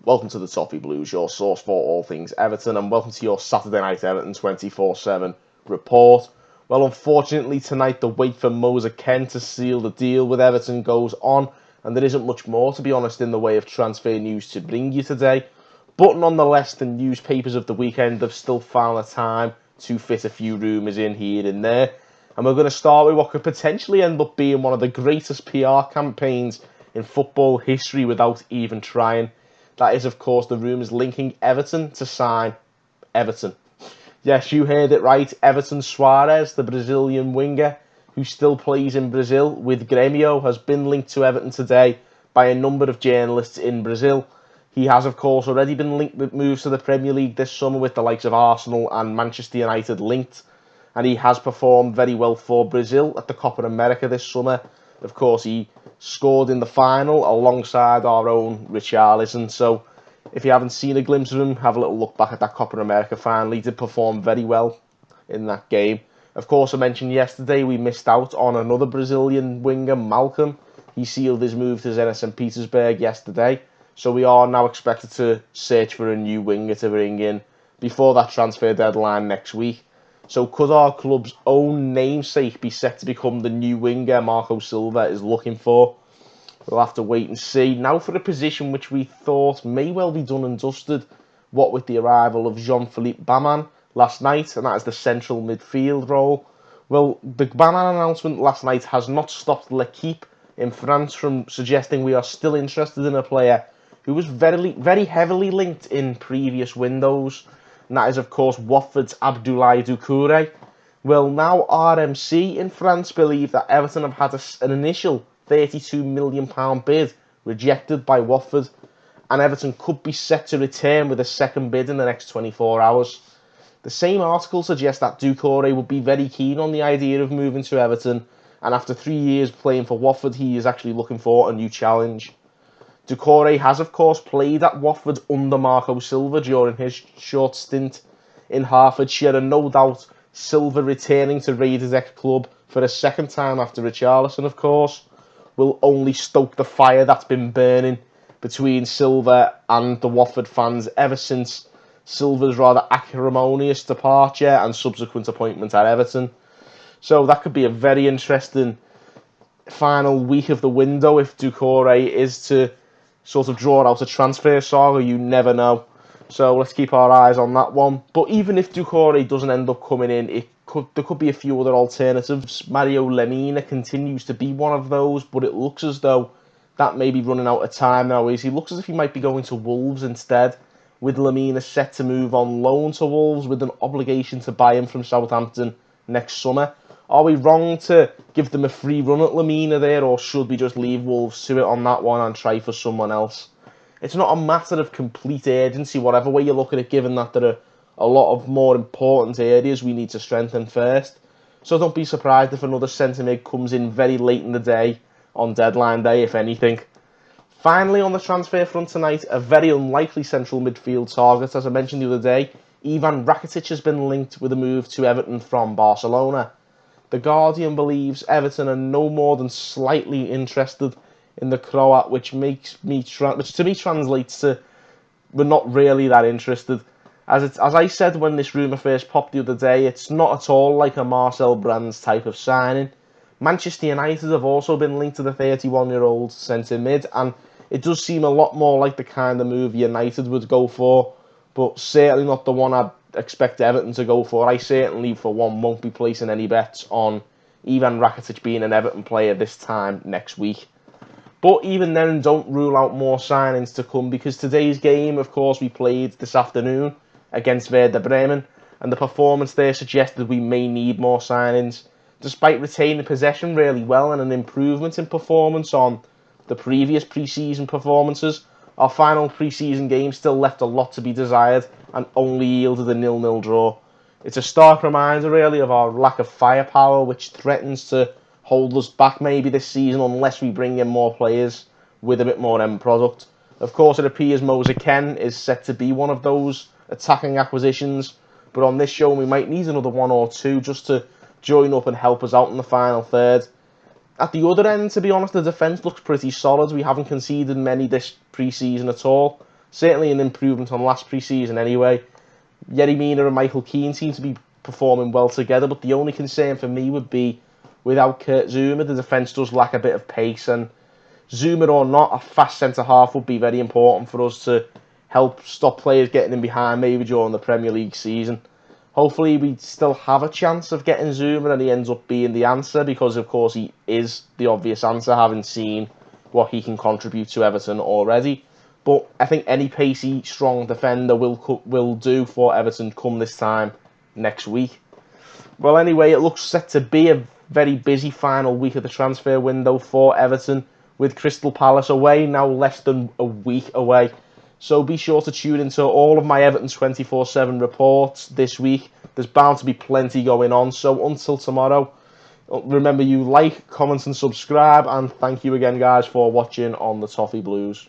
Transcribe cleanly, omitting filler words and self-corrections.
Welcome to the Toffee Blues, your source for all things Everton, and welcome to your Saturday Night Everton 24/7 report. Well, unfortunately tonight the wait for Moser Ken to seal the deal with Everton goes on, and there isn't much more, to be honest, in the way of transfer news to bring you today. But nonetheless, the newspapers of the weekend have still found the time to fit a few rumours in here and there. And we're going to start with what could potentially end up being one of the greatest PR campaigns in football history without even trying. That is, of course, the rumours linking Everton to sign Everton. Yes, you heard it right. Everton Suarez, the Brazilian winger who still plays in Brazil with Grêmio, has been linked to Everton today by a number of journalists in Brazil. He has, of course, already been linked with moves to the Premier League this summer with the likes of Arsenal and Manchester United linked. And he has performed very well for Brazil at the Copa America this summer. Of course, he scored in the final alongside our own Richarlison. So if you haven't seen a glimpse of him, have a little look back at that Copa America final. He did perform very well in that game. Of course, I mentioned yesterday we missed out on another Brazilian winger, Malcolm. He sealed his move to Zenit St. Petersburg yesterday. So we are now expected to search for a new winger to bring in before that transfer deadline next week. So could our club's own namesake be set to become the new winger Marco Silva is looking for? We'll have to wait and see. Now for a position which we thought may well be done and dusted, what with the arrival of Jean-Philippe Baman last night, and that is the central midfield role. Well, the Baman announcement last night has not stopped L'Equipe in France from suggesting we are still interested in a player who was very heavily linked in previous windows. And that is, of course, Watford's Abdoulaye Doucouré. Well, now RMC in France believe that Everton have had an initial £32 million bid rejected by Watford, and Everton could be set to return with a second bid in the next 24 hours. The same article suggests that Doucouré would be very keen on the idea of moving to Everton, and after 3 years playing for Watford, he is actually looking for a new challenge. Doucouré has, of course, played at Watford under Marco Silva during his short stint in Hertfordshire, and no doubt Silva returning to Raiders' ex-club for a second time after Richarlison, of course, will only stoke the fire that's been burning between Silva and the Watford fans ever since Silva's rather acrimonious departure and subsequent appointment at Everton. So that could be a very interesting final week of the window if Doucouré is to sort of draw out a transfer saga. You never know. So let's keep our eyes on that one. But even if Doucouré doesn't end up coming in, there could be a few other alternatives. Mario Lemina continues to be one of those, but it looks as though that may be running out of time now. He looks as if he might be going to Wolves instead, with Lemina set to move on loan to Wolves with an obligation to buy him from Southampton next summer. Are we wrong to give them a free run at Lemina there, or should we just leave Wolves to it on that one and try for someone else? It's not a matter of complete urgency, whatever way you look at it, given that there are a lot of more important areas we need to strengthen first. So don't be surprised if another centre mid comes in very late in the day, on deadline day, if anything. Finally, on the transfer front tonight, a very unlikely central midfield target. As I mentioned the other day, Ivan Rakitic has been linked with a move to Everton from Barcelona. The Guardian believes Everton are no more than slightly interested in the Croat, which to me translates to we're not really that interested. As I said when this rumour first popped the other day, it's not at all like a Marcel Brands type of signing. Manchester United have also been linked to the 31-year-old centre mid, and it does seem a lot more like the kind of move United would go for, but certainly not the one I'd expect Everton to go for. I certainly, for one, won't be placing any bets on Ivan Rakitic being an Everton player this time next week. But even then, don't rule out more signings to come, because today's game, of course, we played this afternoon against Werder Bremen, and the performance there suggested we may need more signings. Despite retaining possession really well and an improvement in performance on the previous pre-season performances, our final pre-season game still left a lot to be desired and only yielded a 0-0 draw. It's a stark reminder really of our lack of firepower, which threatens to hold us back maybe this season unless we bring in more players with a bit more end product. Of course, it appears Moser Ken is set to be one of those attacking acquisitions, but on this show we might need another one or two just to join up and help us out in the final third. At the other end, to be honest, the defence looks pretty solid. We haven't conceded many this pre-season at all. Certainly an improvement on last pre-season anyway. Yerry Mina and Michael Keane seem to be performing well together, but the only concern for me would be without Kurt Zouma, the defence does lack a bit of pace, and Zouma or not, a fast centre-half would be very important for us to help stop players getting in behind maybe during the Premier League season. Hopefully we still have a chance of getting Zouma and he ends up being the answer, because of course he is the obvious answer, having seen what he can contribute to Everton already. But I think any pacey, strong defender will do for Everton come this time next week. Well, anyway, it looks set to be a very busy final week of the transfer window for Everton, with Crystal Palace away, now less than a week away. So be sure to tune into all of my Everton 24/7 reports this week. There's bound to be plenty going on. So until tomorrow, remember you like, comment and subscribe. And thank you again, guys, for watching on the Toffee Blues.